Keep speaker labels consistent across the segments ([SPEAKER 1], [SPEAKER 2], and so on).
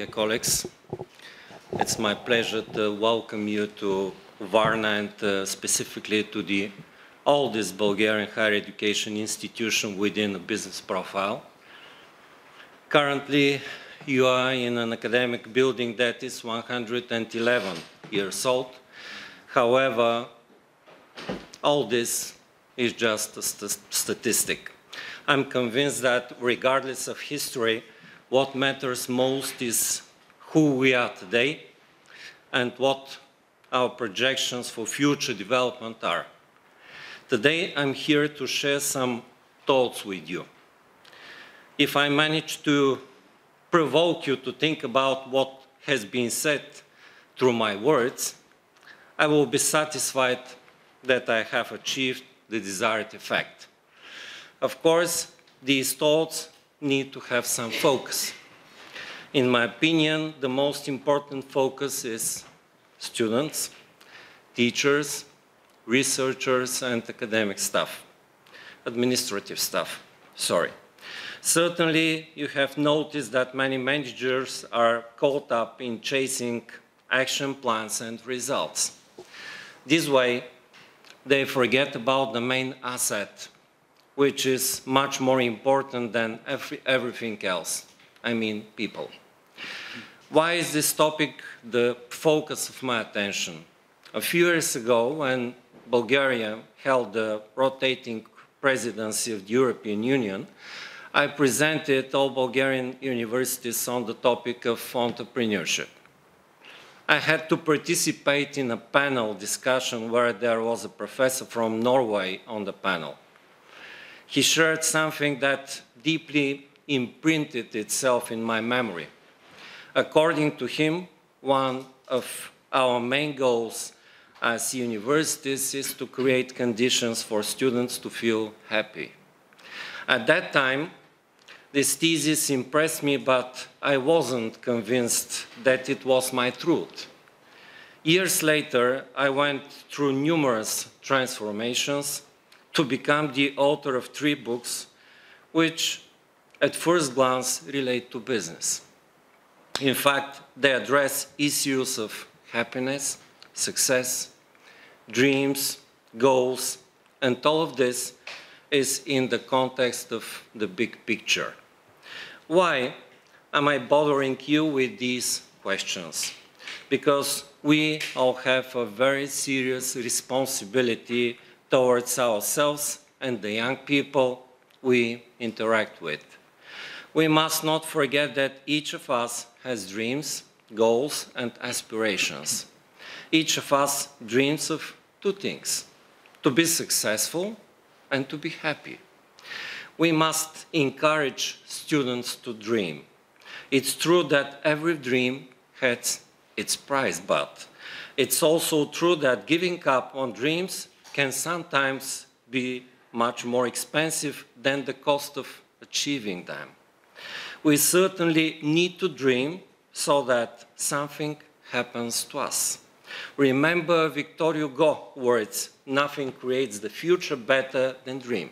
[SPEAKER 1] dear colleagues. It's my pleasure to welcome you to Varna and specifically to the oldest Bulgarian higher education institution within a business profile. Currently, you are in an academic building that is 111 years old. However, all this is just a statistic. I'm convinced that regardless of history, what matters most is who we are today and what our projections for future development are. Today, I'm here to share some thoughts with you. If I manage to provoke you to think about what has been said through my words, I will be satisfied that I have achieved the desired effect. Of course, these thoughts need to have some focus. In my opinion, the most important focus is students, teachers, researchers, and academic staff. Administrative staff, sorry. Certainly, you have noticed that many managers are caught up in chasing action plans and results. This way, they forget about the main asset, which is much more important than everything else. I mean, people. Why is this topic the focus of my attention? A few years ago, when Bulgaria held the rotating presidency of the European Union, I presented all Bulgarian universities on the topic of entrepreneurship. I had to participate in a panel discussion where there was a professor from Norway on the panel. He shared something that deeply imprinted itself in my memory. According to him, one of our main goals as universities is to create conditions for students to feel happy. At that time, this thesis impressed me, but I wasn't convinced that it was my truth. Years later, I went through numerous transformations to become the author of 3 books, which at first glance relate to business. In fact, they address issues of happiness, success, dreams, goals, and all of this is in the context of the big picture. Why am I bothering you with these questions? Because we all have a very serious responsibility towards ourselves and the young people we interact with. We must not forget that each of us has dreams, goals, and aspirations. Each of us dreams of 2 things: to be successful and to be happy. We must encourage students to dream. It's true that every dream has its price, but it's also true that giving up on dreams can sometimes be much more expensive than the cost of achieving them. We certainly need to dream so that something happens to us. Remember Victor Hugo's words, "Nothing creates the future better than dream."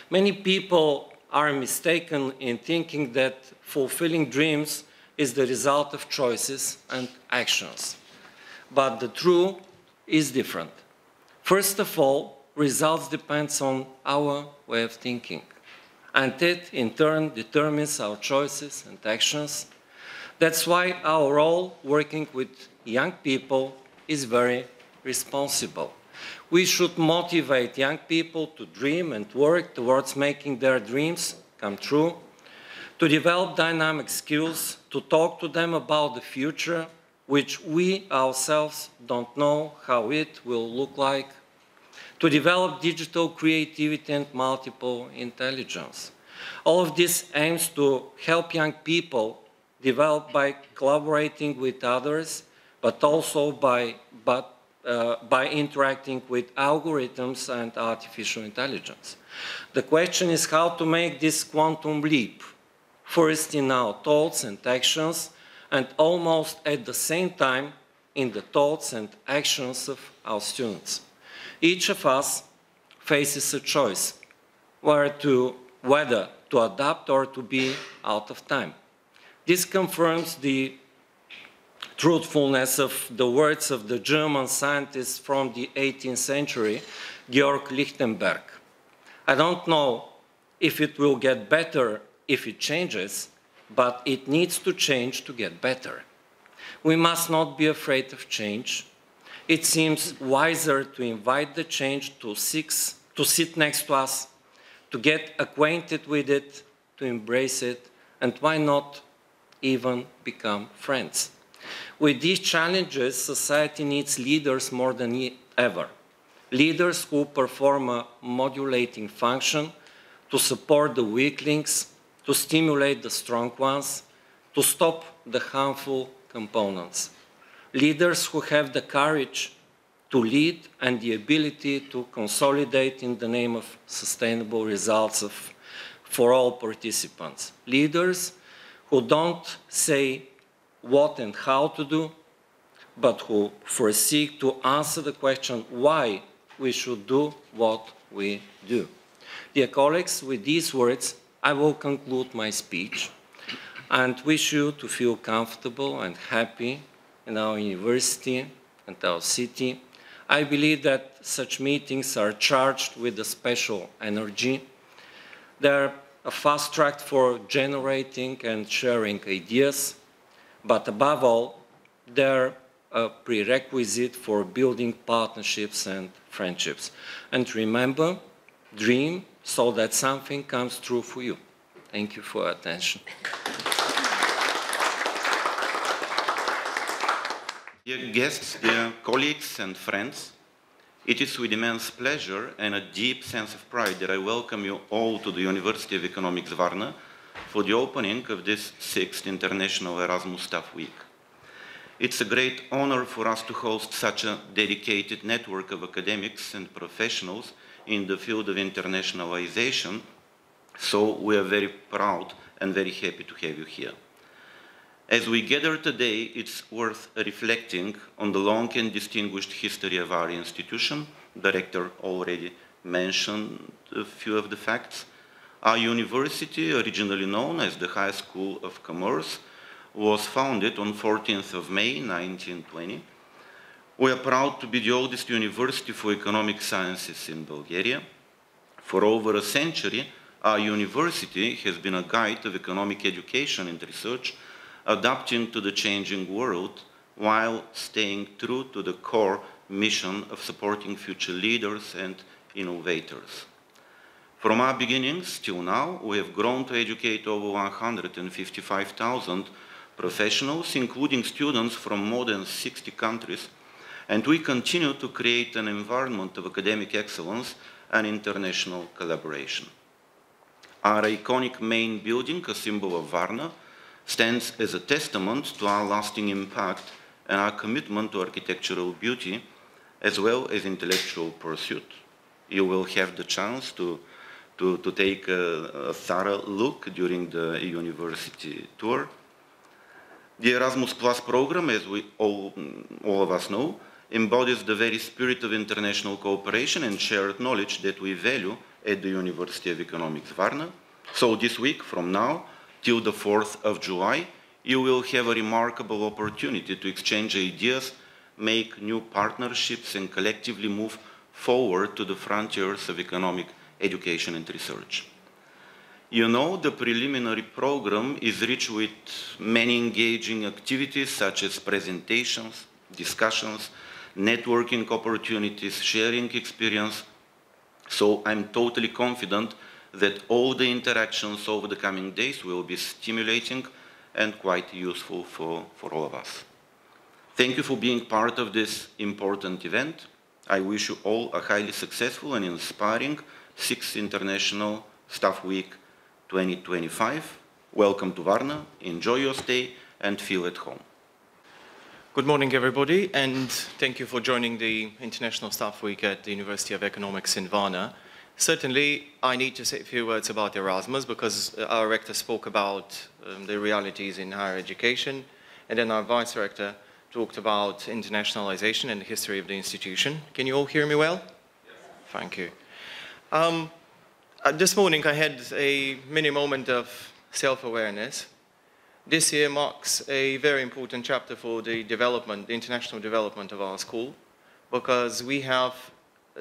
[SPEAKER 1] Many people are mistaken in thinking that fulfilling dreams is the result of choices and actions. But the truth is different. First of all, results depend on our way of thinking. And it, in turn, determines our choices and actions. That's why our role working with young people is very responsible. We should motivate young people to dream and work towards making their dreams come true, to develop dynamic skills, to talk to them about the future, which we ourselves don't know how it will look like, to develop digital creativity and multiple intelligence. All of this aims to help young people develop by collaborating with others, but also by interacting with algorithms and artificial intelligence. The question is how to make this quantum leap, first in our thoughts and actions, and almost at the same time in the thoughts and actions of our students. Each of us faces a choice whether to adapt or to be out of time. This confirms the truthfulness of the words of the German scientist from the 18th century, Georg Lichtenberg. I don't know if it will get better if it changes, but it needs to change to get better. We must not be afraid of change. It seems wiser to invite the change to sit next to us, to get acquainted with it, to embrace it, and why not even become friends? With these challenges, society needs leaders more than ever. Leaders who perform a modulating function to support the weaklings, to stimulate the strong ones, to stop the harmful components. Leaders who have the courage to lead and the ability to consolidate in the name of sustainable results for all participants. Leaders who don't say what and how to do, but who foresee to answer the question why we should do what we do. Dear colleagues, with these words, I will conclude my speech and wish you to feel comfortable and happy in our university and our city. I believe that such meetings are charged with a special energy. They're a fast track for generating and sharing ideas, but above all, they're a prerequisite for building partnerships and friendships. And remember, dream so that something comes true for you. Thank you for your attention.
[SPEAKER 2] Dear guests, dear colleagues and friends, it is with immense pleasure and a deep sense of pride that I welcome you all to the University of Economics Varna for the opening of this 6th International Erasmus Staff Week. It's a great honor for us to host such a dedicated network of academics and professionals in the field of internationalization, so we are very proud and very happy to have you here. As we gather today, it's worth reflecting on the long and distinguished history of our institution. The Director already mentioned a few of the facts. Our university, originally known as the High School of Commerce, was founded on 14th of May 1920. We are proud to be the oldest university for economic sciences in Bulgaria. For over a century, our university has been a guide of economic education and research, adapting to the changing world while staying true to the core mission of supporting future leaders and innovators. From our beginnings till now, we have grown to educate over 155,000 professionals, including students from more than 60 countries, and we continue to create an environment of academic excellence and international collaboration. Our iconic main building, a symbol of Varna, stands as a testament to our lasting impact and our commitment to architectural beauty, as well as intellectual pursuit. You will have the chance to take a thorough look during the university tour. The Erasmus Plus program, as we all of us know, embodies the very spirit of international cooperation and shared knowledge that we value at the University of Economics Varna. So this week, from now till the 4th of July, you will have a remarkable opportunity to exchange ideas, make new partnerships, and collectively move forward to the frontiers of economic education and research. You know, the preliminary program is rich with many engaging activities such as presentations, discussions, networking opportunities, sharing experience. So I'm totally confident that all the interactions over the coming days will be stimulating and quite useful for all of us. Thank you for being part of this important event. I wish you all a highly successful and inspiring 6th International Staff Week 2025. Welcome to Varna, enjoy your stay and feel at home.
[SPEAKER 3] Good morning, everybody, and thank you for joining the International Staff Week at the University of Economics in Varna. Certainly, I need to say a few words about Erasmus because our rector spoke about the realities in higher education, and then our vice rector talked about internationalization and the history of the institution. Can you all hear me well? Yes. Thank you. This morning, I had a mini moment of self-awareness This year marks a very important chapter for the development, the international development of our school, because we have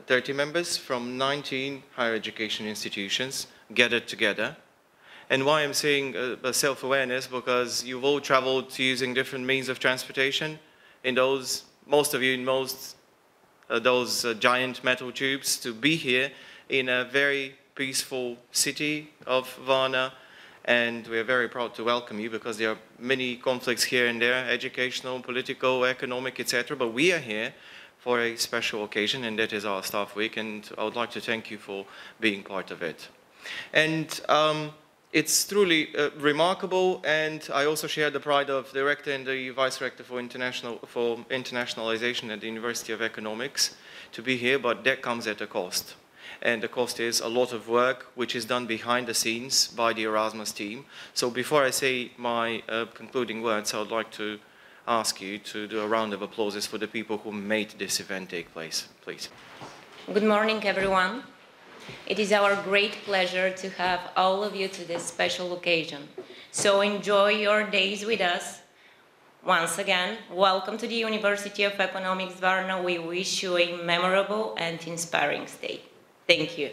[SPEAKER 3] 30 members from 19 higher education institutions gathered together. And why I'm saying self-awareness, because you've all traveled using different means of transportation. In those, most of you in those giant metal tubes, to be here in a very peaceful city of Varna. And we are very proud to welcome you, because there are many conflicts here and there, educational, political, economic, etc. But we are here for a special occasion, and that is our staff week. And I would like to thank you for being part of it. And it's truly remarkable, and I also share the pride of the rector and the vice rector for internationalization at the University of Economics to be here, but that comes at a cost. And the cost is a lot of work which is done behind the scenes by the Erasmus team. So before I say my concluding words, I would like to ask you to do a round of applause for the people who made this event take place, please.
[SPEAKER 4] Good morning, everyone. It is our great pleasure to have all of you to this special occasion. So enjoy your days with us. Once again, welcome to the University of Economics Varna. We wish you a memorable and inspiring stay. Thank you.